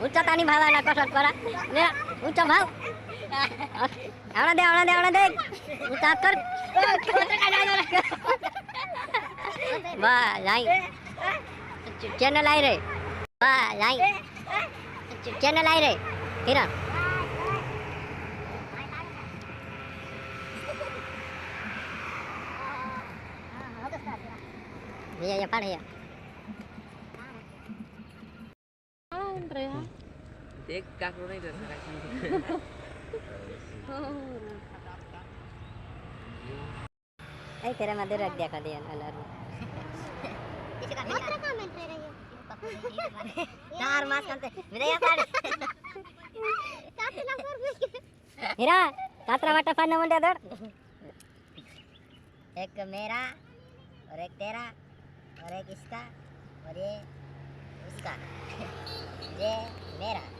ऊंचा तानी भावाना कसरत करा ले ऊंचा भाव आवड़ा दे ऊंचा कर वाह लाई चैनल आई रे वाह लाई चैनल आई रे हिरण ये पाड़ है देख काकरो नहीं डर रहा है तेरा मदर रख दिया कर दिया अलर इसका मात्र कमेंट रह रही है चार मास करते मेरे यहाँ पाड़ काटला पर हीरा कातरा वाटा पाना मुंडा दर एक मेरा और एक तेरा और एक इसका और ये उसका ये मेरा